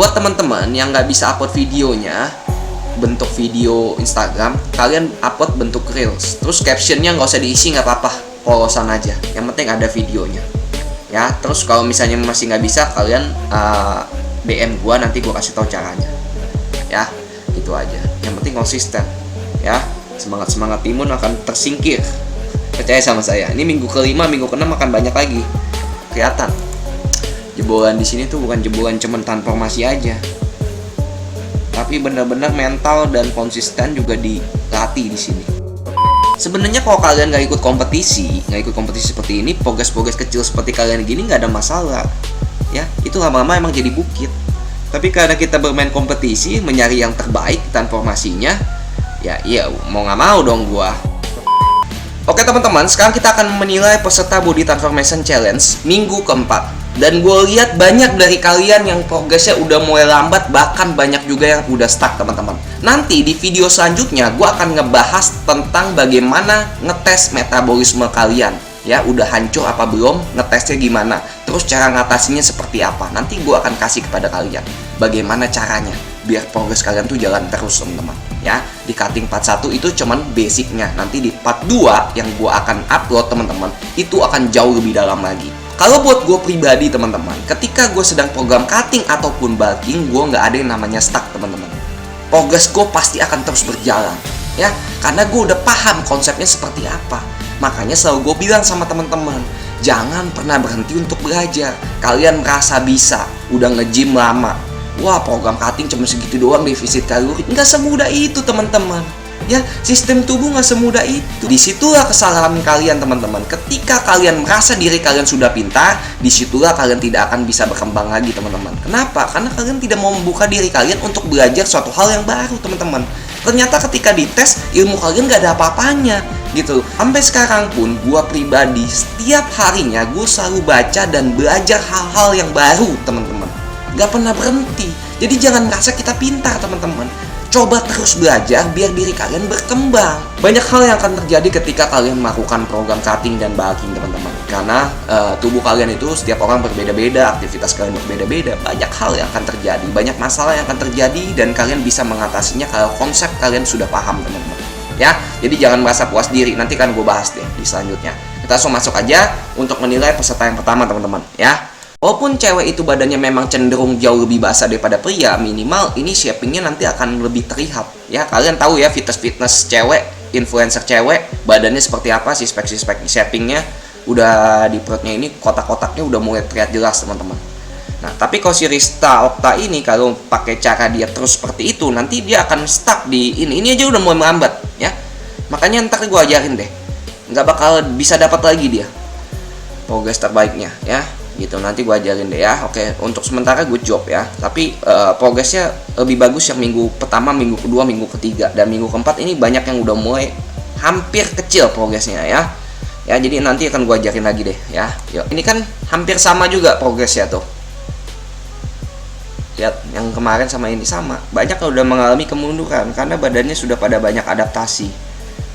buat teman-teman yang nggak bisa upload videonya bentuk video Instagram, kalian upload bentuk Reels. Terus captionnya nggak usah diisi, nggak apa-apa, polosan aja, yang penting ada videonya ya. Terus kalau misalnya masih nggak bisa, kalian DM gua, nanti gua kasih tahu caranya ya. Gitu aja, yang penting konsisten ya. Semangat timun akan tersingkir, percaya sama saya. Ini minggu kelima, minggu keenam akan banyak lagi kelihatan. Jebolan di sini tuh bukan jebolan cuman transformasi aja, tapi benar-benar mental dan konsisten juga dilatih di sini. Sebenarnya kalau kalian nggak ikut kompetisi seperti ini, progres kecil seperti kalian gini nggak ada masalah ya. Itu lama-lama emang jadi bukit. Tapi karena kita bermain kompetisi, mencari yang terbaik transformasinya, ya iya mau nggak mau dong gua. Oke teman-teman, sekarang kita akan menilai peserta Body Transformation Challenge minggu keempat. Dan gue lihat banyak dari kalian yang progresnya udah mulai lambat, bahkan banyak juga yang udah stuck teman-teman. Nanti di video selanjutnya gue akan ngebahas tentang bagaimana ngetes metabolisme kalian. Ya, udah hancur apa belum, ngetesnya gimana, terus cara ngatasinya seperti apa. Nanti gue akan kasih kepada kalian bagaimana caranya biar progres kalian tuh jalan terus teman-teman. Ya, di cutting part 1 itu cuman basicnya. Nanti di part 2 yang gue akan upload teman-teman, itu akan jauh lebih dalam lagi. Kalau buat gue pribadi teman-teman, ketika gue sedang program cutting ataupun bulking, gue nggak ada yang namanya stuck teman-teman. Progres gue pasti akan terus berjalan ya, karena gue udah paham konsepnya seperti apa. Makanya selalu gue bilang sama teman-teman, jangan pernah berhenti untuk belajar. Kalian merasa bisa, udah nge-gym lama, wah program cutting cuma segitu doang defisit kalori. Nggak semudah itu teman-teman ya, sistem tubuh nggak semudah itu. Disitulah kesalahan kalian teman-teman. Ketika kalian merasa diri kalian sudah pintar, disitulah kalian tidak akan bisa berkembang lagi teman-teman. Kenapa? Karena kalian tidak mau membuka diri kalian untuk belajar suatu hal yang baru teman-teman. Ternyata ketika dites, ilmu kalian nggak ada apa-apanya gitu. Sampai sekarang pun gue pribadi setiap harinya gue selalu baca dan belajar hal-hal yang baru teman-teman. Nggak pernah berhenti. Jadi jangan merasa kita pintar teman-teman. Coba terus belajar biar diri kalian berkembang. Banyak hal yang akan terjadi ketika kalian melakukan program cutting dan bulking teman-teman. Karena tubuh kalian itu setiap orang berbeda-beda, aktivitas kalian berbeda-beda. Banyak hal yang akan terjadi, banyak masalah yang akan terjadi, dan kalian bisa mengatasinya kalau konsep kalian sudah paham teman-teman. Ya, jadi jangan merasa puas diri. Nanti kan gue bahas deh di selanjutnya. Kita langsung masuk aja untuk menilai peserta yang pertama teman-teman. Ya. Walaupun cewek itu badannya memang cenderung jauh lebih basah daripada pria, minimal ini shapingnya nanti akan lebih terlihat. Ya, kalian tahu ya fitness cewek, influencer cewek, badannya seperti apa, spek shapingnya udah di perutnya ini kotak-kotaknya udah mulai terlihat jelas teman-teman. Nah, tapi kalau si Rista Okta ini kalau pakai cara dia terus seperti itu, nanti dia akan stuck di ini aja udah mulai melambat ya. Makanya ntar gue ajarin deh, nggak bakal bisa dapat lagi dia progres terbaiknya ya. Gitu, nanti gue ajarin deh ya. Oke, untuk sementara good job ya. Tapi progresnya lebih bagus yang minggu pertama, minggu kedua, minggu ketiga, dan minggu keempat ini banyak yang udah mulai hampir kecil progresnya ya. Ya, jadi nanti akan gue ajarin lagi deh ya. Yuk, ini kan hampir sama juga progresnya tuh. Lihat, yang kemarin sama ini sama. Banyak yang udah mengalami kemunduran karena badannya sudah pada banyak adaptasi.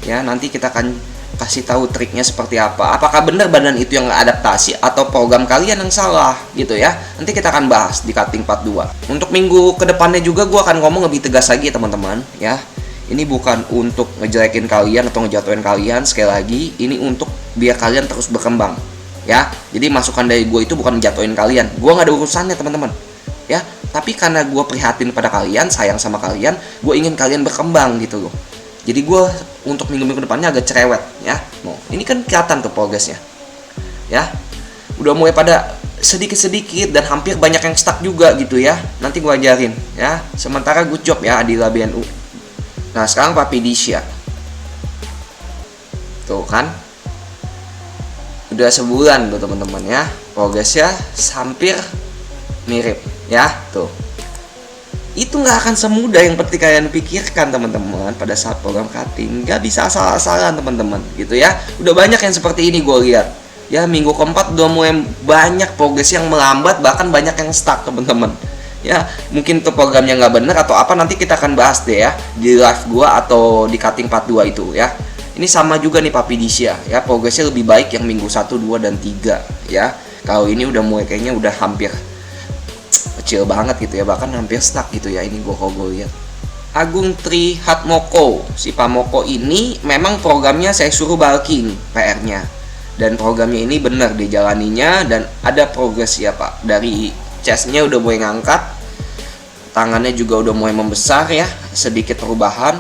Ya, nanti kita akan kasih tahu triknya seperti apa. Apakah benar badan itu yang adaptasi atau program kalian yang salah gitu ya. Nanti kita akan bahas di cutting part 2. Untuk minggu kedepannya juga gue akan ngomong lebih tegas lagi teman-teman ya. Ini bukan untuk ngejelekin kalian atau ngejatuhin kalian. Sekali lagi, ini untuk biar kalian terus berkembang ya. Jadi masukan dari gue itu bukan ngejatuhin kalian. Gue gak ada urusannya teman-teman ya. Tapi karena gue prihatin pada kalian, sayang sama kalian, gue ingin kalian berkembang gitu loh. Jadi gue untuk minggu-minggu depannya agak cerewet ya. Nah, ini kan kelihatan tuh progresnya ya. Udah mulai pada sedikit-sedikit dan hampir banyak yang stuck juga gitu ya. Nanti gue ajarin ya. Sementara good job ya Adila BNU. Nah, sekarang Papi Disha. Tuh kan, udah sebulan tuh teman-teman ya. Progresnya hampir mirip ya. Tuh, itu nggak akan semudah yang seperti kalian pikirkan teman-teman pada saat program cutting. Nggak bisa asal-asalan teman-teman gitu ya. Udah banyak yang seperti ini gue lihat ya. Minggu keempat udah mulai banyak progres yang melambat, bahkan banyak yang stuck teman-teman ya. Mungkin itu programnya nggak bener atau apa, nanti kita akan bahas deh ya di live gue atau di cutting part 2 itu ya. Ini sama juga nih Papi Disha ya, progresnya lebih baik yang minggu 1, 2, dan 3 ya. Kalau ini udah mulai kayaknya udah hampir kecil banget gitu ya, bahkan hampir stuck gitu ya ini kalau gue lihat. Agung Tri Hatmoko, si Pamoko ini memang programnya saya suruh bulking PR-nya, dan programnya ini benar dijalaninya dan ada progres ya Pak. Dari chestnya udah mulai ngangkat, tangannya juga udah mulai membesar ya, sedikit perubahan.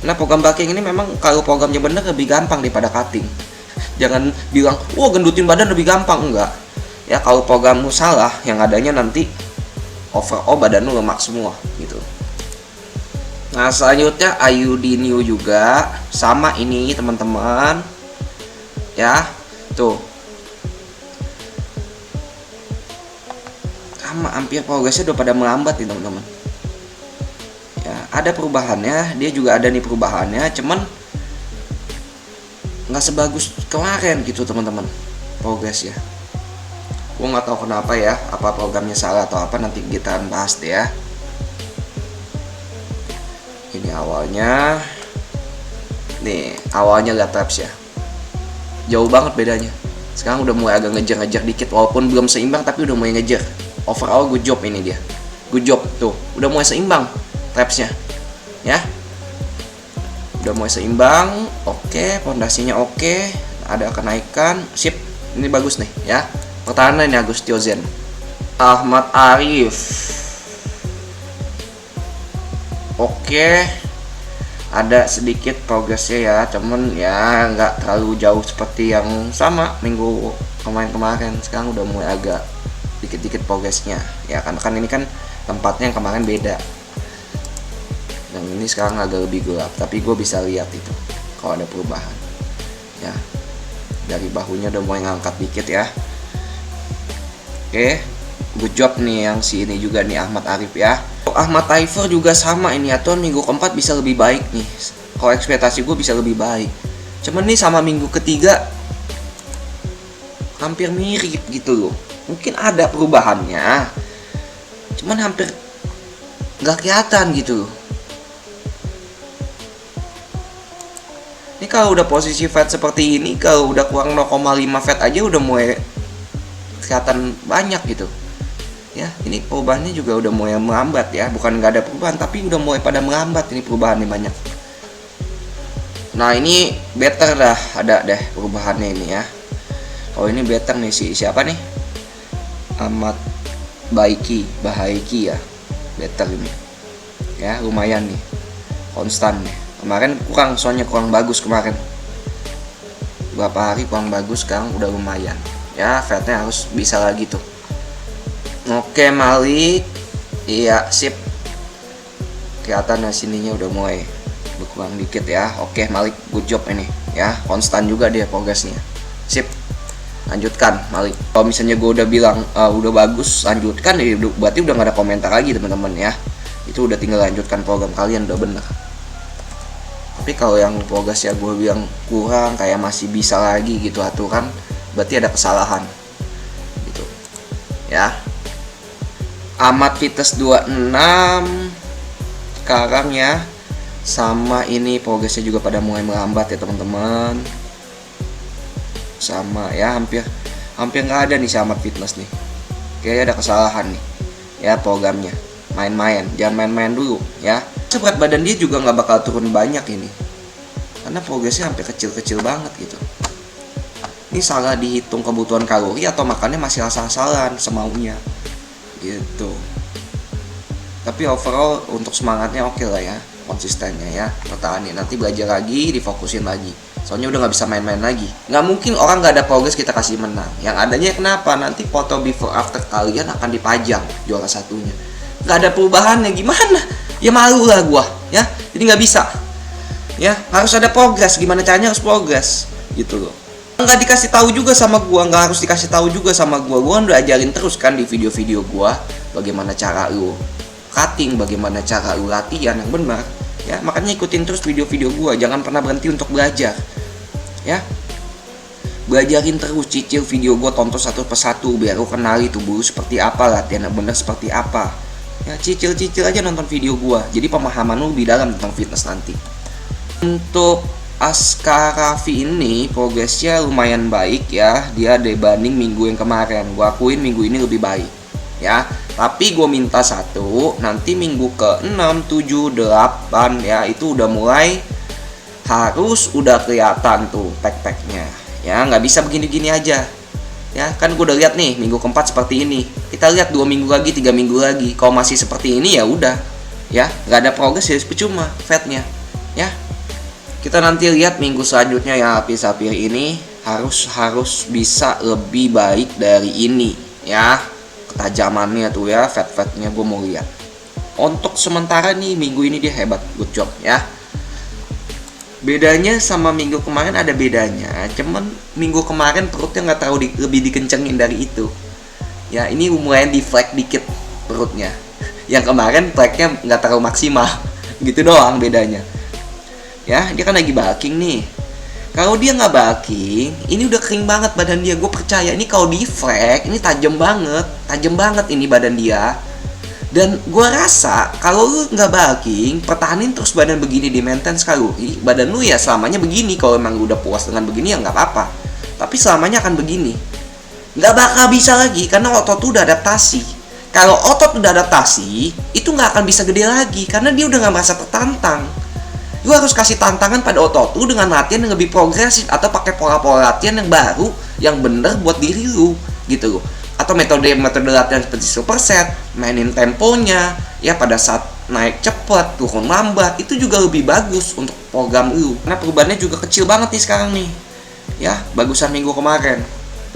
Nah program bulking ini memang kalau programnya benar lebih gampang daripada cutting. Jangan bilang, wah gendutin badan lebih gampang, enggak. Ya kalau programmu salah, yang adanya nanti overall badan lu lemak semua gitu. Nah selanjutnya Ayudi New juga sama ini teman-teman ya, tuh sama hampir progresnya udah pada melambat nih teman-teman ya. Ada perubahannya, dia juga ada nih perubahannya, cuman nggak sebagus kemarin gitu teman-teman progresnya. Gue nggak tahu kenapa ya, apa programnya salah atau apa, nanti kita bahas deh ya. Ini awalnya, nih awalnya lihat reps ya, jauh banget bedanya. Sekarang udah mulai agak ngejar-ngejar dikit, walaupun belum seimbang tapi udah mulai ngejar. Overall good job ini dia, good job tuh, udah mulai seimbang repsnya ya, udah mulai seimbang. Oke, pondasinya oke, ada kenaikan, sip, ini bagus nih ya. Pertahanan ini Agustio Zen. Ahmad Arif, oke, ada sedikit progresnya ya, cuman ya nggak terlalu jauh seperti yang sama minggu kemarin. Sekarang udah mulai agak dikit-dikit progresnya ya, karena kan ini kan tempatnya yang kemarin beda, yang ini sekarang agak lebih gelap, tapi gue bisa lihat itu kalau ada perubahan ya. Dari bahunya udah mulai ngangkat dikit ya. Oke, good job nih yang si ini juga nih Ahmad Arif ya. Ahmad Taifer juga sama ini ya, tuh minggu keempat bisa lebih baik nih. Kalau ekspektasi gue bisa lebih baik, cuman nih sama minggu ketiga hampir mirip gitu loh. Mungkin ada perubahannya, cuman hampir nggak kelihatan gitu loh. Ini kalau udah posisi fat seperti ini, kalau udah kurang 0,5 fat aja udah mulai kelihatan banyak gitu ya. Ini perubahannya juga udah mulai melambat ya, bukan nggak ada perubahan tapi udah mulai pada melambat ini perubahannya banyak. Nah ini better dah, ada deh perubahannya ini ya. Oh ini better nih, siapa nih, Ahmad Bahaiki ya, better ini ya, lumayan nih, konstan nih. Kemarin kurang, soalnya kurang bagus kemarin, beberapa hari kurang bagus, sekarang udah lumayan ya, fatnya harus bisa lagi tuh. Oke Malik, iya sip, kelihatan sininya udah mulai berkurang dikit ya. Oke Malik, good job ini ya, konstan juga dia progresnya, sip. Lanjutkan Malik. Kalau misalnya gue udah bilang udah bagus, lanjutkan, ya berarti udah gak ada komentar lagi teman-teman ya. Itu udah tinggal lanjutkan program kalian, udah bener. Tapi kalau yang progresnya gue bilang kurang, kayak masih bisa lagi gitu aturan, berarti ada kesalahan gitu ya. Ahmad Fitness 26 sekarang ya, sama ini progresnya juga pada mulai melambat ya teman-teman. Sama ya, hampir nggak ada nih si Ahmad Fitness nih, kayaknya ada kesalahan nih ya programnya. Main-main, jangan main-main dulu ya. Berat badan dia juga nggak bakal turun banyak ini, karena progresnya hampir kecil-kecil banget gitu. Ini salah dihitung kebutuhan kalori atau makannya masih asal-asalan semaunya gitu. Tapi overall untuk semangatnya oke lah ya, konsistennya ya, pertahanin. Nanti belajar lagi, difokusin lagi, soalnya udah nggak bisa main-main lagi. Nggak mungkin orang nggak ada progres kita kasih menang. Yang adanya kenapa, nanti foto before after kalian akan dipajang juara satunya. Nggak ada perubahannya, gimana ya, malu lah gua ya. Jadi nggak bisa ya, harus ada progres. Gimana caranya harus progres gitu loh. Nggak dikasih tahu juga sama gua, nggak harus dikasih tahu juga sama gua. Gua udah ajarin terus kan di video-video gua bagaimana cara lu cutting, bagaimana cara lu latihan yang benar ya. Makanya ikutin terus video-video gua, jangan pernah berhenti untuk belajar ya. Belajarin terus, cicil video gua, tonton satu persatu biar lu kenali tubuh lu seperti apa, latihan yang benar seperti apa ya. Cicil aja nonton video gua, jadi pemahaman lu lebih dalam tentang fitness nanti. Untuk Askarafi ini progresnya lumayan baik ya, dia dibanding minggu yang kemarin. Gua akuin minggu ini lebih baik ya. Tapi gue minta satu, nanti minggu ke 6, 7, 8 ya, itu udah mulai harus udah kelihatan tuh pack-packnya ya, nggak bisa begini-gini aja ya. Kan gue udah lihat nih minggu keempat seperti ini, kita lihat 2 minggu lagi, 3 minggu lagi, kalau masih seperti ini ya udah ya, nggak ada progres ya percuma fatnya ya. Kita nanti lihat minggu selanjutnya yang api-api ini harus bisa lebih baik dari ini ya, ketajamannya tuh ya, fatnya gue mau lihat. Untuk sementara nih minggu ini dia hebat, good job ya. Bedanya sama minggu kemarin ada bedanya, cuman minggu kemarin perutnya nggak terlalu lebih dikencengin dari itu ya. Ini lumayan di flag dikit perutnya, yang kemarin flagnya nggak terlalu maksimal gitu doang bedanya ya. Dia kan lagi bulking nih, kalau dia nggak bulking ini udah kering banget badan dia. Gue percaya ini kalau di flag ini tajam banget ini badan dia. Dan gue rasa kalau lu nggak bulking, pertahanin terus badan begini, di maintenance kalau badan lu ya selamanya begini. Kalau emang lu udah puas dengan begini ya nggak apa-apa, tapi selamanya akan begini, nggak bakal bisa lagi karena otot tuh udah adaptasi. Kalau otot udah adaptasi itu nggak akan bisa gede lagi karena dia udah nggak merasa tertantang. Lu harus kasih tantangan pada otot lu dengan latihan yang lebih progresif, atau pakai pola-pola latihan yang baru yang bener buat diri lu gitu loh. Atau metode latihan seperti superset, mainin temponya ya, pada saat naik cepat, turun lambat, itu juga lebih bagus untuk program lu. Karena perubahannya juga kecil banget nih sekarang nih ya, bagusan minggu kemarin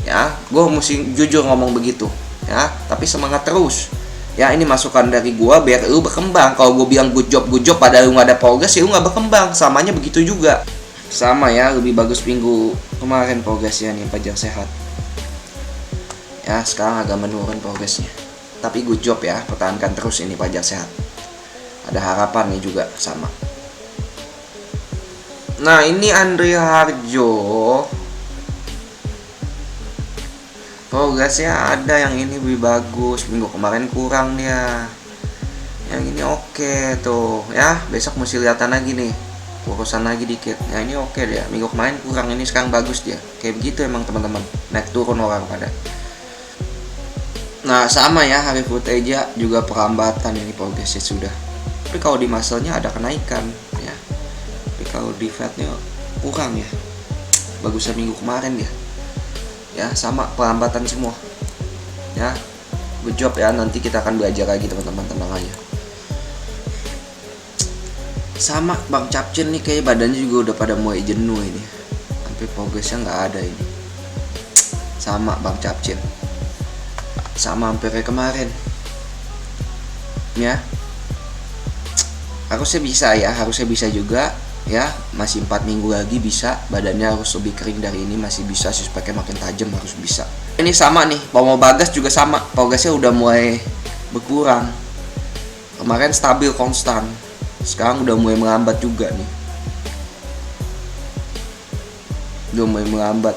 ya. Gue mesti jujur ngomong begitu ya, tapi semangat terus ya. Ini masukan dari gue biar lu berkembang. Kalau gue bilang good job padahal lu gak ada progres ya lu gak berkembang. Samanya begitu juga, sama ya, lebih bagus minggu kemarin progresnya nih Fajar Sehat ya. Sekarang agak menurun progresnya, tapi good job ya, pertahankan terus ini Fajar Sehat. Ada harapan nih juga sama. Nah ini Andre Harjo, progresnya ada, yang ini lebih bagus, minggu kemarin kurang dia, yang ini oke tuh ya. Besok mesti lihatan lagi nih, urusan lagi dikit ya. Ini oke dia, minggu kemarin kurang, ini sekarang bagus dia. Kayak begitu emang teman-teman, naik turun orang pada. Nah sama ya, Harif Huteja juga perlambatan ini progresnya sudah. Tapi kalau di muscle-nya ada kenaikan ya. Tapi kalau di fatnya kurang ya. Bagusnya minggu kemarin dia. Ya sama, perlambatan semua. Ya, good job ya. Nanti kita akan belajar lagi teman-teman, tenang aja. Sama Bang Capcin nih, kayak badannya juga udah pada mulai jenuh ini. Sampai progresnya nggak ada ini. Sama Bang Capcin. Sama hampir kayak kemarin ya. Harusnya bisa ya, harusnya bisa juga ya. Masih 4 minggu lagi bisa, badannya harus lebih kering dari ini, masih bisa sih, pakai makin tajam harus bisa. Ini sama nih, Pomo Bagas juga sama, progresnya udah mulai berkurang. Kemarin stabil konstan, sekarang udah mulai melambat juga nih, udah mulai melambat.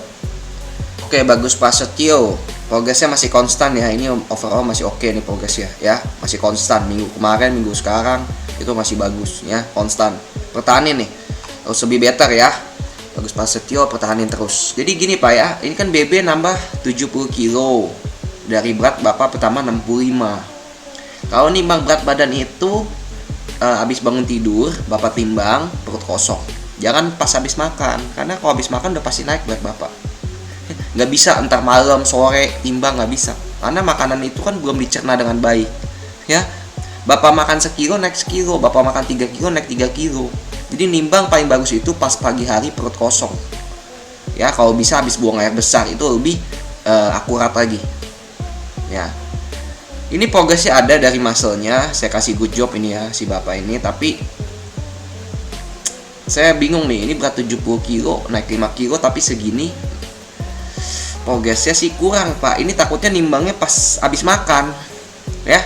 Oke, Bagus Prasetyo, progresnya masih konstan ya. Ini overall masih oke nih progresnya ya, masih konstan. Minggu kemarin, minggu sekarang itu masih bagus ya, konstan. Pertahanin nih, harus lebih better ya. Bagus Prasetyo, pertahanin terus. Jadi gini Pak ya, ini kan BB nambah 70 kilo dari berat Bapak pertama 65. Kalau nimbang berat badan itu habis bangun tidur Bapak timbang perut kosong, jangan pas habis makan, karena kalau habis makan udah pasti naik berat Bapak. Nggak bisa entar malam sore timbang, nggak bisa, karena makanan itu kan belum dicerna dengan baik ya. Bapak makan sekilo naik sekilo, Bapak makan 3 kilo naik 3 kilo. Jadi nimbang paling bagus itu pas pagi hari perut kosong ya. Kalau bisa habis buang air besar itu lebih akurat lagi ya. Ini progresnya ada dari muscle-nya, saya kasih good job ini ya si Bapak ini. Tapi saya bingung nih, ini berat 70 kilo naik 5 kilo tapi segini progresnya sih kurang Pak. Ini takutnya nimbangnya pas habis makan ya.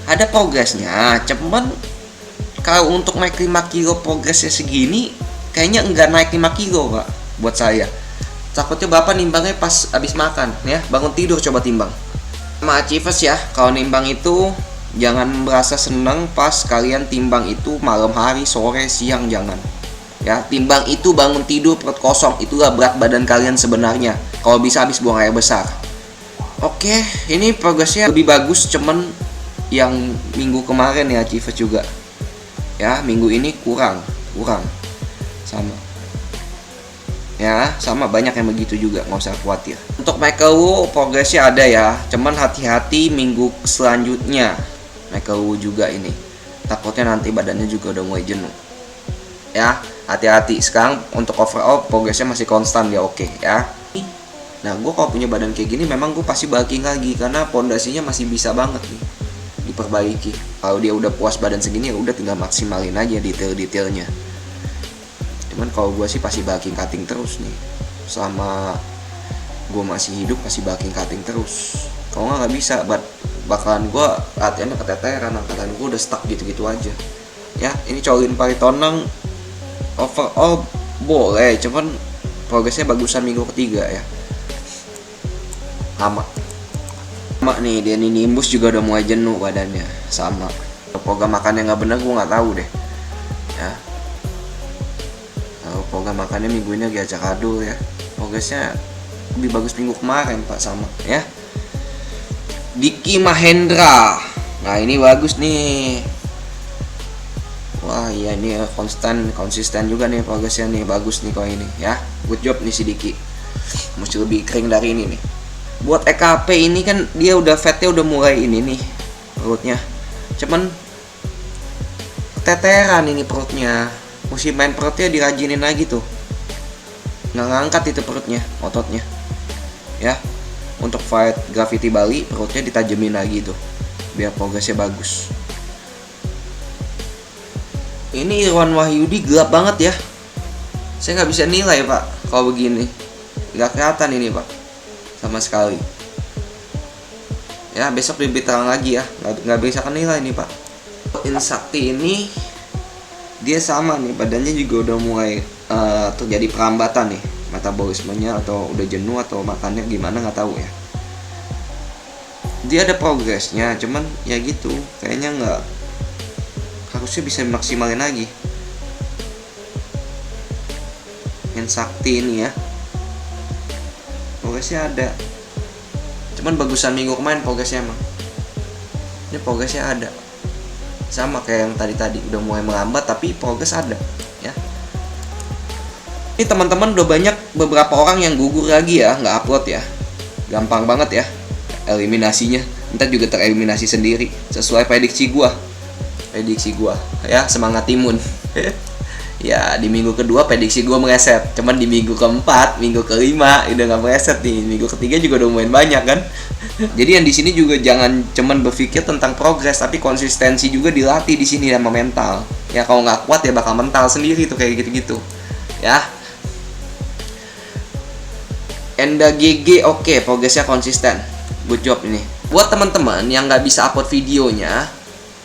Ada progresnya, cuman kalau untuk naik 5 kilo progresnya segini kayaknya enggak naik 5 kilo Pak buat saya. Takutnya Bapak nimbangnya pas habis makan ya, bangun tidur coba timbang. Sama Achievers ya, kalau nimbang itu jangan merasa senang pas kalian timbang itu malam hari, sore, siang, jangan ya. Timbang itu bangun tidur perut kosong, itulah berat badan kalian sebenarnya. Kalau bisa habis buang air besar. Oke, ini progresnya lebih bagus, cuman yang minggu kemarin ya Chivas juga. Ya, minggu ini kurang sama. Ya, sama banyak yang begitu juga, nggak usah khawatir. Untuk Michael Wu progresnya ada ya, cuman hati-hati minggu selanjutnya. Michael Wu juga ini, takutnya nanti badannya juga udah mulai jenuh. Ya, hati-hati. Sekarang untuk overall progresnya masih konstan ya, oke ya. Nah, gue kalau punya badan kayak gini memang gue pasti bulking lagi karena pondasinya masih bisa banget nih diperbaiki. Kalau dia udah puas badan segini ya udah tinggal maksimalin aja detail-detailnya. Cuman kalau gue sih pasti bulking cutting terus nih. Selama gue masih hidup pasti bulking cutting terus. Kalau nggak bisa, bakalan gue latihannya keteteran, angkatan gue udah stuck gitu-gitu aja. Ya, ini Colin Paritonang overall boleh, cuman progresnya bagusan minggu ketiga ya. Sama nih, dia nih Nimbus juga udah mulai jenuh badannya. Sama program makannya nggak bener, gue nggak tahu deh ya. Kalau program makannya minggu ini lagi acak adul ya, progresnya lebih bagus minggu kemarin Pak. Sama ya. Diki Mahendra, nah ini bagus nih. Wah iya, ini konsisten juga nih progresnya nih, bagus nih kalau ini ya. Good job nih si Diki, mesti lebih kering dari ini nih. Buat EKP ini kan dia udah fatnya udah mulai ini nih perutnya, cuman keteteran ini perutnya, mesti main perutnya dirajinin lagi tuh, nggak ngangkat itu perutnya, ototnya ya. Untuk fight Gravity Bali perutnya ditajemin lagi tuh biar progresnya bagus. Ini Irwan Wahyudi gelap banget ya, saya nggak bisa nilai Pak kalau begini, nggak kelihatan ini Pak sama sekali ya. Besok lebih terang lagi ya, nggak bisa nilai nih Pak. Insakti ini dia sama nih, badannya juga udah mulai terjadi perambatan nih metabolismenya, atau udah jenuh atau makannya gimana nggak tahu ya. Dia ada progresnya, cuman ya gitu kayaknya nggak, harusnya bisa maksimalin lagi. Insakti ini ya progresnya ada, cuman bagusan minggu kemarin progresnya emang. Ini progresnya ada, sama kayak yang tadi udah mulai melambat tapi progres ada ya. Ini teman-teman udah banyak beberapa orang yang gugur lagi ya, nggak upload ya. Gampang banget ya eliminasinya, ntar juga tereliminasi sendiri sesuai prediksi gua ya. Semangat Timun. Ya di minggu kedua prediksi gue meleset, cuman di minggu keempat, minggu kelima udah nggak meleset nih, minggu ketiga juga udah lumayan banyak kan. Jadi yang di sini juga jangan cuman berpikir tentang progres, tapi konsistensi juga dilatih di sini sama mental. Ya kalau nggak kuat ya bakal mental sendiri tuh kayak gitu-gitu. Ya. Enda GG oke, progresnya konsisten, good job ini. Buat teman-teman yang nggak bisa upload videonya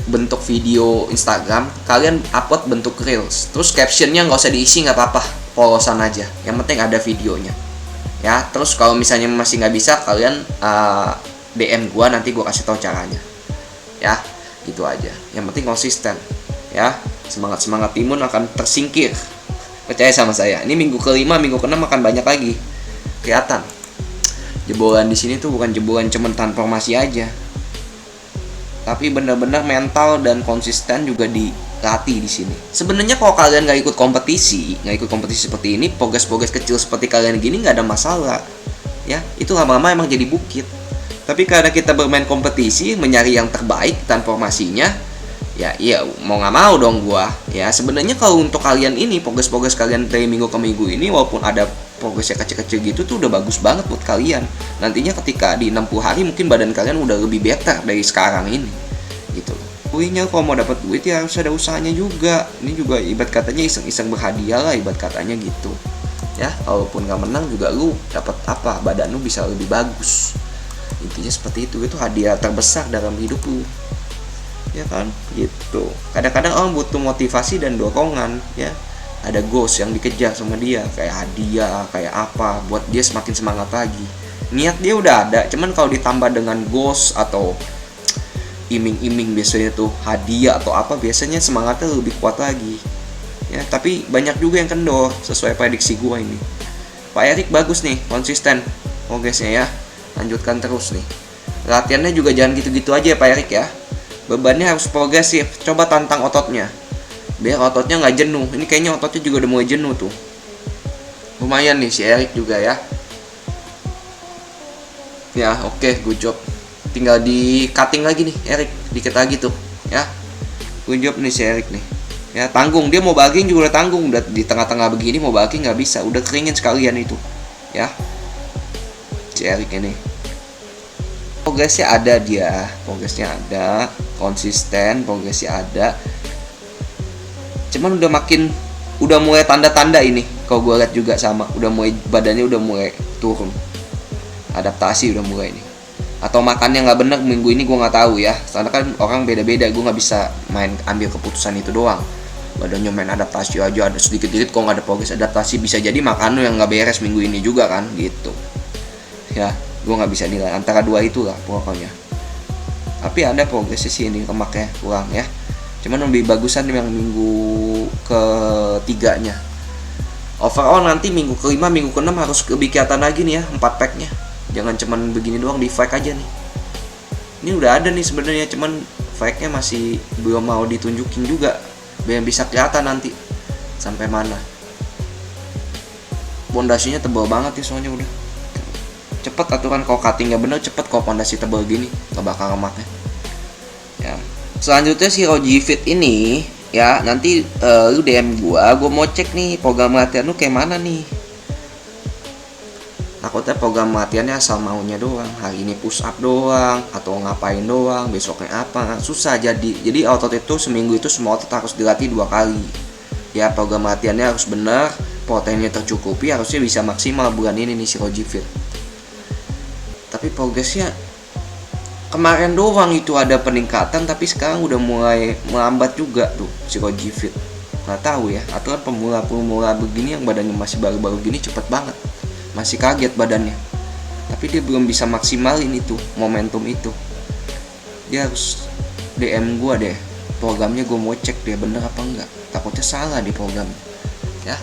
bentuk video Instagram, kalian upload bentuk reels, terus captionnya nggak usah diisi, nggak apa-apa, polosan aja, yang penting ada videonya ya. Terus kalau misalnya masih nggak bisa, kalian DM gua, nanti gua kasih tahu caranya ya. Gitu aja, yang penting konsisten ya. Semangat Timun akan tersingkir, percaya sama saya. Ini minggu kelima, minggu keenam akan banyak lagi kelihatan. Jebolan di sini tuh bukan jebolan cuman transformasi aja, tapi benar-benar mental dan konsisten juga dilatih di sini. Sebenarnya kalau kalian nggak ikut kompetisi seperti ini, progres kecil seperti kalian gini nggak ada masalah, ya. Itu lama-lama emang jadi bukit. Tapi karena kita bermain kompetisi, mencari yang terbaik transformasinya, ya iya mau nggak mau dong gua. Ya sebenarnya kalau untuk kalian ini progres kalian dari minggu ke minggu ini, walaupun ada progresnya kecil-kecil gitu tuh udah bagus banget buat kalian. Nantinya ketika di 60 hari mungkin badan kalian udah lebih better dari sekarang ini gitu. Puinya kalau mau dapat duit ya harus ada usahanya juga. Ini juga ibarat katanya iseng-iseng berhadiah lah, ibarat katanya gitu ya. Walaupun gak menang juga lu dapat apa, badan lu bisa lebih bagus. Intinya seperti itu hadiah terbesar dalam hidup lu ya kan gitu. Kadang-kadang orang butuh motivasi dan dorongan ya, ada goals yang dikejar sama dia, kayak hadiah, kayak apa, buat dia semakin semangat lagi. Niat dia udah ada, cuman kalau ditambah dengan goals atau iming-iming, biasanya tuh hadiah atau apa, biasanya semangatnya lebih kuat lagi ya. Tapi banyak juga yang kendor sesuai prediksi gua ini. Pak Erik bagus nih, konsisten progresnya ya. lanjutkan terus nih. Latihannya juga jangan gitu-gitu aja ya Pak Erik ya. Bebannya harus progresif. Coba tantang ototnya, biar ototnya nggak jenuh. Ini kayaknya ototnya juga udah mulai jenuh tuh. Lumayan nih si Erik juga ya. Ya oke, good job. Tinggal di cutting lagi nih Erik, dikit lagi tuh ya. Good job nih si Erik nih. Ya tanggung, dia mau bagging juga udah tanggung. Udah di tengah-tengah begini mau bagging nggak bisa, udah keringin sekalian itu ya si Erik ini. Progresnya ada dia, progresnya ada, konsisten, progresnya ada. Cuman udah mulai tanda-tanda ini. Kalau gue lihat juga sama, udah mulai badannya udah mulai turun. Adaptasi udah mulai nih. Atau makannya nggak bener minggu ini gue nggak tahu ya. Karena kan orang beda-beda, gue nggak bisa ambil keputusan itu doang. Badannya main adaptasi aja, ada sedikit-sedikit kok nggak ada progres adaptasi, bisa jadi makan lo yang nggak beres minggu ini juga kan gitu. Ya, gue nggak bisa nilai antara dua itulah pokoknya. Tapi ada progresnya sih ini, lemaknya kurang ya. Cuman lebih bagusan yang minggu ketiganya. Overall nanti minggu kelima, minggu keenam harus lebih kelihatan lagi nih ya 4 packnya. Jangan cuman begini doang di fake aja nih. Ini udah ada nih sebenarnya, cuman fake-nya masih belum mau ditunjukin juga. Biar bisa kelihatan nanti sampai mana. Pondasinya tebal banget ya soalnya udah. Cepet aturan kalau cuttingnya bener, cepet kalau pondasi tebal gini, gak bakal lemaknya. Ya. Selanjutnya si Roji Fit ini ya, nanti lu DM gua mau cek nih program latihan lu kayak mana nih. Takutnya program latihannya asal maunya doang, hari ini push up doang atau ngapain doang, besoknya apa, susah. Jadi otot itu seminggu itu semua otot harus dilatih 2 kali ya. Program latihannya harus benar, proteinnya tercukupi, harusnya bisa maksimal bulan ini nih si Roji Fit. Tapi progresnya kemarin doang itu ada peningkatan, tapi sekarang udah mulai melambat juga tuh si Roji Fit. Nggak tahu ya, aturan pemula begini yang badannya masih baru-baru gini cepet banget, masih kaget badannya. Tapi dia belum bisa maksimalin itu momentum itu. Dia harus DM gua deh programnya, gua mau cek dia bener apa enggak. Takutnya salah di program ya,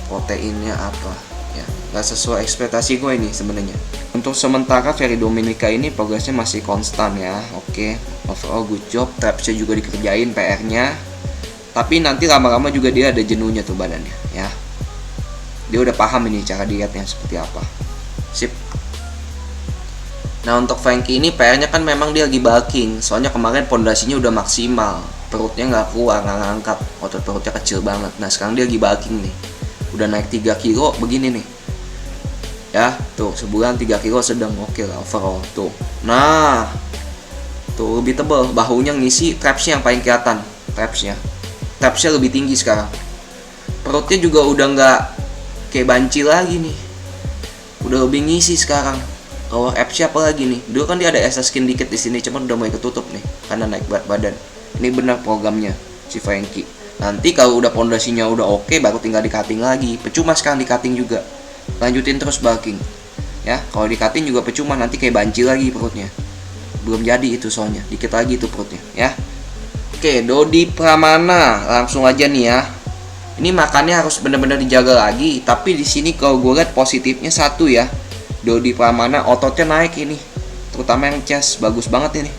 proteinnya apa ya, nggak sesuai ekspektasi gue ini sebenarnya. Untuk sementara Ferry Dominica ini progresnya masih konstan ya. Oke, overall good job, trapsnya juga dikerjain PR-nya. Tapi nanti lama-lama juga dia ada jenuhnya tuh badannya ya. Dia udah paham ini cara dietnya seperti apa. Sip. Nah untuk Frankie ini PR-nya kan memang dia lagi bulking. Soalnya kemarin pondasinya udah maksimal, perutnya nggak keluar, nggak ngangkat, otot perutnya kecil banget. Nah sekarang dia lagi bulking nih, udah naik 3 kilo begini nih ya. Tuh sebulan 3 kilo sedang oke lah overall tuh. Nah tuh lebih tebal, bahunya ngisi, trapsnya yang paling kelihatan. Trapsnya lebih tinggi sekarang. Perutnya juga udah nggak kayak banci lagi nih, udah lebih ngisi sekarang. Kalau abs-nya apa lagi nih, dulu kan dia ada extra skin dikit di sini, cuman udah mulai ketutup nih karena naik berat badan. Ini benar programnya si Frankie. Nanti kalau udah pondasinya udah oke, baru tinggal di cutting lagi. Percuma sekarang di cutting juga, lanjutin terus bulking ya. Kalau di cutting juga percuma, nanti kayak banci lagi perutnya. Belum jadi itu soalnya, dikit lagi itu perutnya ya. Oke, Dodi Pramana langsung aja nih ya. Ini makannya harus benar-benar dijaga lagi. Tapi di sini kalau gue lihat positifnya satu ya, Dodi Pramana ototnya naik ini, terutama yang chest bagus banget ini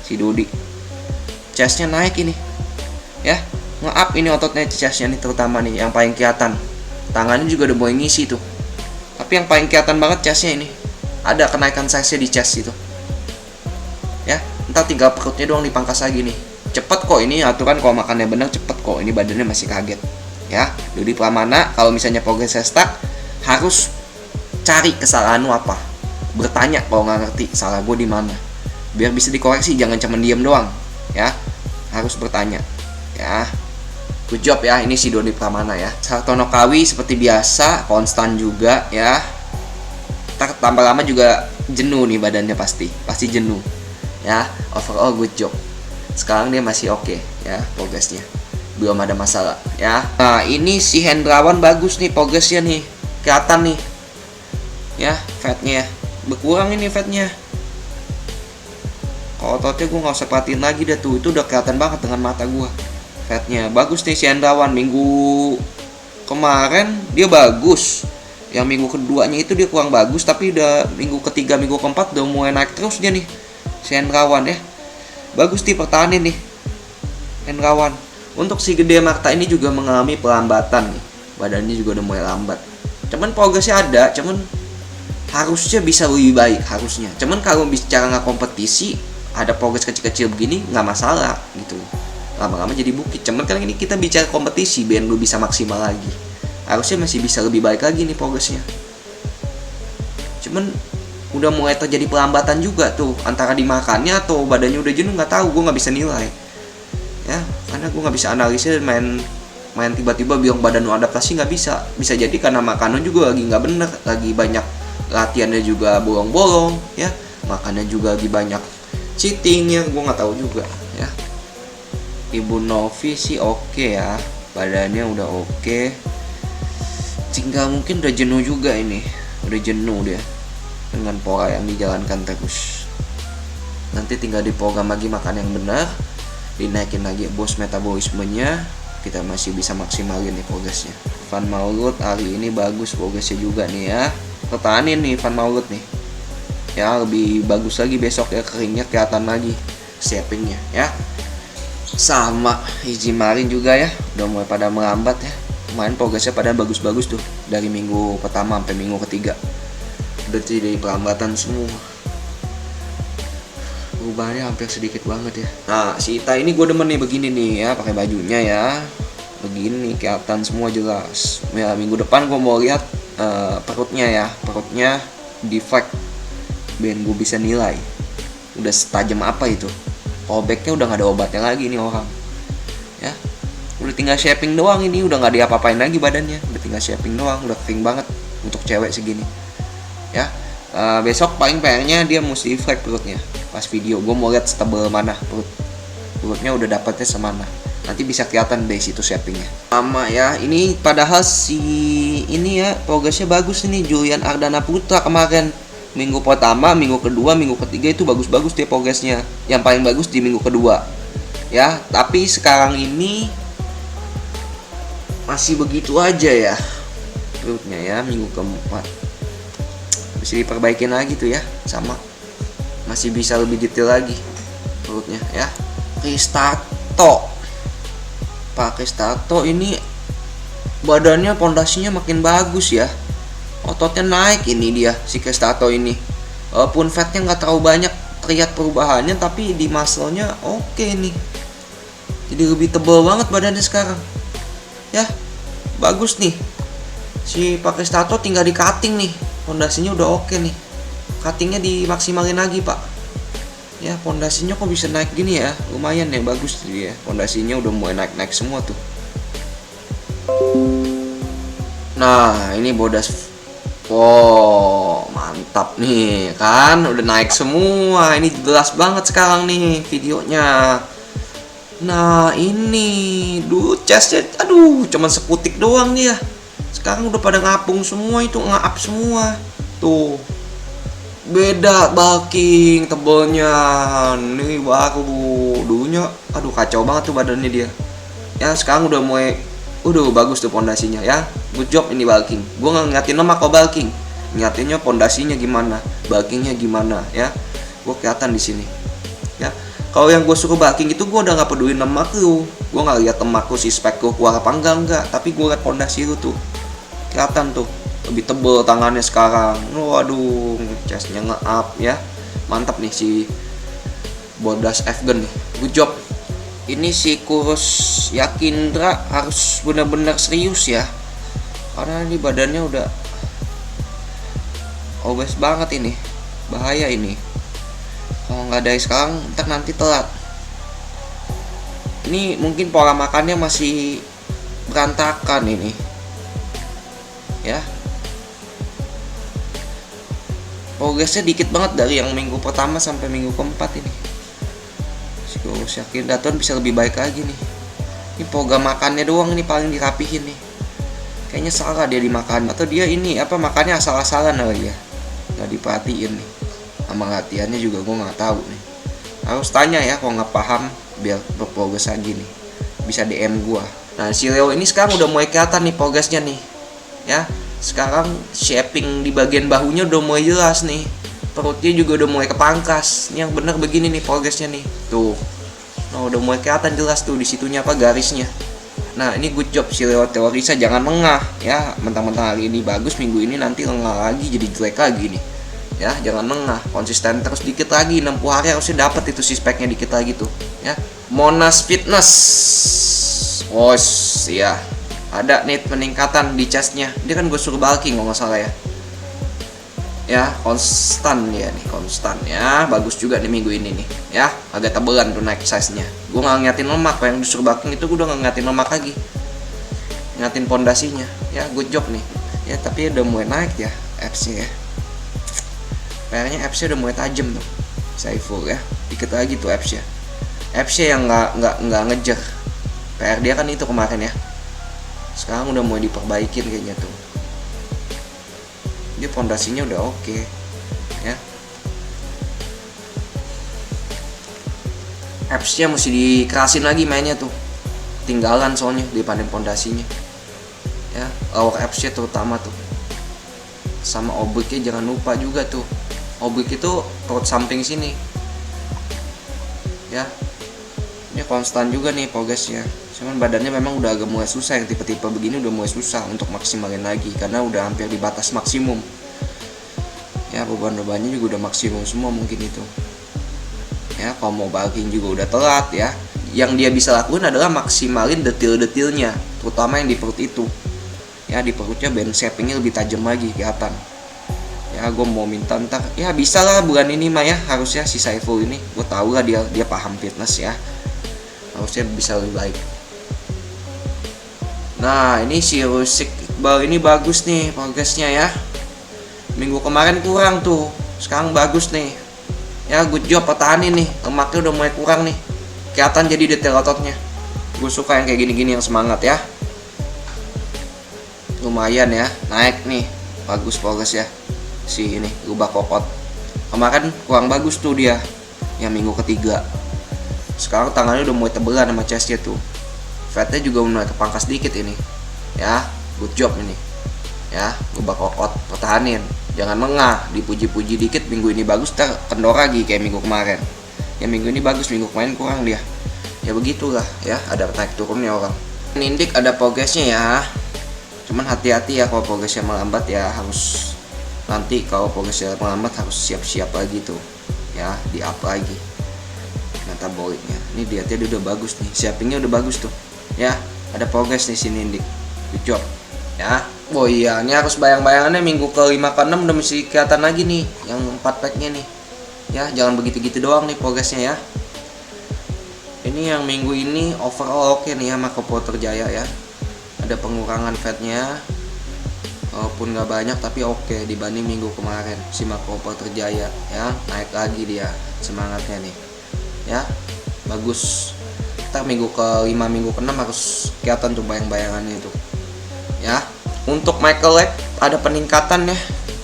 si Dodi. Chestnya naik ini ya, nge-up ini ototnya, chestnya nih terutama nih yang paling kelihatan. Tangannya juga udah mulai ngisi tuh. Tapi yang paling kelihatan banget chestnya ini, ada kenaikan size di chest itu ya. Ntar tinggal perutnya doang dipangkas lagi nih. Cepet kok ini aturan, kalau makannya bener cepet kok. Ini badannya masih kaget ya. Dodi Pramana kalau misalnya progresnya stuck, harus cari kesalahan lu apa, bertanya kalau nggak ngerti salah gue di mana, biar bisa dikoreksi. Jangan cuma diem doang ya, harus bertanya ya. Good job ya ini si Dodi Pramana ya. Sartono Kawi seperti biasa konstan juga ya. Tambah lama juga jenuh nih badannya, pasti jenuh ya. Overall good job. Sekarang dia masih oke ya progresnya, belum ada masalah ya. Nah ini si Hendrawan bagus nih progresnya nih, kelihatan nih ya, fatnya berkurang ini fatnya. Kalau ototnya gue nggak usah perhatiin lagi dah tuh, itu udah kelihatan banget dengan mata gue. Fatnya bagus nih si Hendrawan. Minggu kemarin dia bagus, Yang minggu keduanya itu dia kurang bagus, tapi udah minggu ketiga, minggu keempat udah mulai naik terus dia nih. Si Hendrawan ya. Bagus nih, pertahanin nih Hendrawan. Untuk si Gede Marta ini juga mengalami pelambatan nih. Badannya juga udah mulai lambat. Cuman progresnya ada, cuman harusnya bisa lebih baik harusnya. Cuman kalau bicara nggak kompetisi, ada progres kecil-kecil begini nggak masalah gitu. Lama-lama jadi bukit. Cuman kan ini kita bicara kompetisi, biar lu bisa maksimal lagi. Harusnya masih bisa lebih baik lagi nih progresnya. Cuman udah mulai terjadi pelambatan juga tuh, antara dimakannya atau badannya udah jenuh, nggak tahu, gue nggak bisa nilai ya, karena gue nggak bisa analisis. main tiba-tiba bilang badan lu adaptasi, nggak bisa jadi karena makanan juga lagi nggak bener, lagi banyak latihannya juga bolong-bolong ya, makannya juga lagi banyak cheating ya, gue nggak tahu juga ya. Ibu Novi sih oke ya, badannya udah oke. Tinggal mungkin udah jenuh juga ini, udah jenuh dia dengan pola yang dijalankan terus. Nanti tinggal diprogram lagi makan yang benar, dinaikin lagi bos metabolismenya, kita masih bisa maksimalin nih progresnya. Van Maurut hari ini bagus progresnya juga nih ya, pertahanin nih Van Maurut nih ya, lebih bagus lagi besok ya, keringnya kelihatan lagi shapingnya ya. Sama Iji Marin juga ya, udah mulai pada melambat ya. Kemarin progresnya pada bagus-bagus tuh, dari minggu pertama sampai minggu ketiga udah jadi pelambatan semua, perubahannya hampir sedikit banget ya. Nah si Ita ini gue demen nih begini nih ya, pakai bajunya ya begini, kelihatan semua jelas ya. Minggu depan gue mau lihat perutnya ya, perutnya defect, biar gue bisa nilai udah setajam apa itu. Callbacknya udah gak ada obatnya lagi nih orang ya, udah tinggal shaping doang, ini udah gak diapa-apain lagi badannya, udah tinggal shaping doang, udah kering banget untuk cewek segini ya. Besok paling PR-nya dia mesti flex perutnya pas video, gue mau lihat setebal mana perutnya udah dapatnya semana, nanti bisa kelihatan dari situ shapingnya. Sama ya, ini padahal si ini ya progresnya bagus ini, Julian Ardana Putra kemarin minggu pertama, minggu kedua, minggu ketiga itu bagus-bagus dia progresnya, yang paling bagus di minggu kedua ya. Tapi sekarang ini masih begitu aja ya perutnya ya. Minggu keempat bisa diperbaikin lagi tuh ya, sama masih bisa lebih detail lagi perutnya ya. Kristato, Pak Kristato ini badannya, pondasinya makin bagus ya, ototnya naik ini dia si Kristato ini. Walaupun fatnya nggak terlalu banyak terlihat perubahannya, tapi di muscle-nya oke nih, jadi lebih tebal banget badannya sekarang ya. Bagus nih si Pak Kristato, tinggal di cutting nih, pondasinya udah oke nih, cuttingnya dimaksimalin lagi Pak ya. Pondasinya kok bisa naik gini ya, lumayan ya, bagus dia pondasinya udah mulai naik semua tuh. Nah ini bodas, mantap nih kan, udah naik semua, ini jelas banget sekarang nih videonya. Nah ini dulu chestnya, aduh cuman seputik doang nih ya, sekarang udah pada ngapung semua, itu nge-up semua tuh. Beda bulking tebelnya nih, baru dulunya aduh kacau banget tuh badannya dia ya. Sekarang udah mulai bagus tuh pondasinya ya, good job ini bulking. Gue nggak ngeliatin lemak kok bulking, ngeliatinnya pondasinya gimana, bulkingnya gimana ya. Gue kelihatan di sini ya. Kalau yang gue suruh bulking itu gue udah nggak peduli lemak lu, gue nggak lihat lemak lu si spek lu keluar apa enggak, tapi gue lihat pondasi lu tuh kelihatan tuh lebih tebel tangannya sekarang. Waduh, chestnya nge-up ya, mantap nih si bodas Afgan nih, good job. Ini si kurus Yakindra harus benar-benar serius ya, karena ini badannya udah obes banget, ini bahaya ini. Kalau nggak dari sekarang ntar nanti telat. Ini mungkin pola makannya masih berantakan ini ya. Progresnya dikit banget dari yang minggu pertama sampai minggu keempat ini. Si kurus Yakindra bisa lebih baik lagi nih. Ini program makannya doang ini paling dirapihin nih. Kayaknya salah dia dimakan, atau dia ini apa makannya asal-asalan kali ya, nggak diperhatiin nih. Sama latihannya juga gue nggak tahu nih. Harus tanya ya kalau nggak paham, biar berprogres lagi nih. Bisa DM gue. Nah si Leo ini sekarang udah mulai kelihatan nih progresnya nih ya. Sekarang shaping di bagian bahunya udah mulai jelas nih, perutnya juga udah mulai kepangkas. Ini yang bener begini nih progresnya nih, tuh. Nah udah mulai kelihatan jelas tuh di situnya apa garisnya. Nah ini good job si Leo Teorisa, jangan lengah ya. Mentang-mentang hari ini bagus, minggu ini nanti lengah lagi jadi jelek lagi nih. Ya jangan lengah, konsisten terus, dikit lagi 60 hari harusnya dapat itu six packnya, dikit lagi tuh ya. Monas Fitness, oh ya ada nih peningkatan di chestnya. Dia kan gue suruh bulking kalau nggak salah ya. Ya konstan ya nih, konstan ya, bagus juga nih minggu ini nih ya. Agak tebelan tuh naik size nya. Gue nggak ngeliatin lemak, yang disuruh bulking itu gue udah nggak ngeliatin lemak lagi, ngeliatin pondasinya ya. Good job nih ya, tapi udah mulai naik ya abs-nya ya. PR-nya abs-nya udah mulai tajam tuh Saiful ya, dikit lagi tuh abs-nya yang nggak ngejar. PR dia kan itu kemarin ya, sekarang udah mulai diperbaikin kayaknya tuh. Dia pondasinya udah oke ya. Abs-nya mesti dikerasin lagi mainnya tuh, tinggalan soalnya daripada pondasinya ya. Lower abs-nya terutama tuh, sama oblique-nya jangan lupa juga tuh. Oblique itu perut samping sini ya. Ini konstan juga nih progresnya, cuman badannya memang udah agak mulai susah. Yang tipe-tipe begini udah mulai susah untuk maksimalin lagi karena udah hampir di batas maksimum ya. Beban-bebannya juga udah maksimum semua mungkin itu ya. Kalau mau bulking juga udah telat ya. Yang dia bisa lakuin adalah maksimalin detil-detilnya, terutama yang di perut itu ya. Di perutnya band shapingnya lebih tajam lagi kelihatan ya. Gue mau minta ntar ya, bisa lah bulan ini mah ya, harusnya si Saiful ini, gue tahu lah dia paham fitness ya, harusnya bisa lebih baik. Nah ini si Rusik Iqbal ini bagus nih progresnya ya. Minggu kemarin kurang tuh, sekarang bagus nih ya. Good job, pertahanin nih, lemaknya udah mulai kurang nih, kelihatan jadi detail ototnya. Gue suka yang kayak gini-gini, yang semangat ya. Lumayan ya, naik nih, bagus progres ya. Si ini rubah kokot kemarin kurang bagus tuh dia yang minggu ketiga. Sekarang tangannya udah mulai tebelan sama chestnya tuh, fatnya juga mulai kepangkas dikit ini ya. Good job ini ya, rubah kokot, pertahanin, jangan lengah, dipuji-puji dikit. Minggu ini bagus, kendor lagi kayak minggu kemarin ya. Minggu ini bagus, minggu kemarin kurang dia ya. Begitulah ya, ada naik turunnya orang. Nindik ada progresnya ya, cuman hati-hati ya kalau progresnya melambat ya. Harus nanti kalau progresnya melambat harus siap-siap lagi tuh ya, di up lagi metaboliknya. Ini dietnya udah bagus nih, shapingnya udah bagus tuh ya. Ada progres nih sini Nindik, good job ya. Oh iya, ini harus bayang-bayangannya minggu ke 5 ke 6 udah mesti kelihatan lagi nih yang 4 packnya nih ya. Jangan begitu-gitu doang nih progresnya ya. Ini yang minggu ini overall oke nih ya, Marco Porter Jaya ya. Ada pengurangan fatnya walaupun nggak banyak, tapi oke dibanding minggu kemarin. Si Marco Porter Jaya ya, naik lagi dia semangatnya nih ya, bagus. Ntar minggu ke 5, minggu ke 6 harus kelihatan tuh bayang-bayangannya itu ya. Untuk Michael Leg ada peningkatan ya,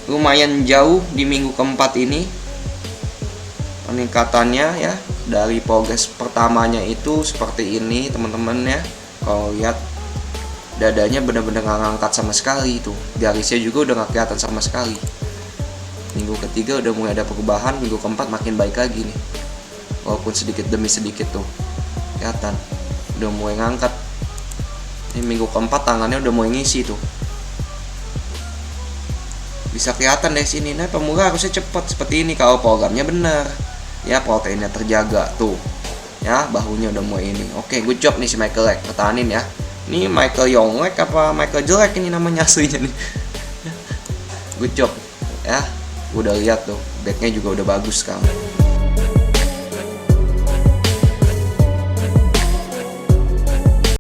lumayan jauh di minggu keempat ini peningkatannya ya. Dari progres pertamanya itu seperti ini teman-teman ya. Kalau lihat dadanya benar-benar nggak ngangkat sama sekali itu, garisnya juga udah nggak kelihatan sama sekali. Minggu ketiga udah mulai ada perubahan, minggu keempat makin baik lagi nih, walaupun sedikit demi sedikit tuh kelihatan udah mulai ngangkat. Ini minggu keempat tangannya udah mulai ngisi tuh, bisa kelihatan dari sini. Nah pemula harusnya cepat seperti ini kalau programnya benar ya, proteinnya terjaga tuh ya, bahunya udah mulai ini. Oke, good job nih si Michael Leg, pertahanin ya. Ini Michael Yonglek apa Michael Jelek ini namanya aslinya nih. Good job ya, udah lihat tuh backnya juga udah bagus sekarang.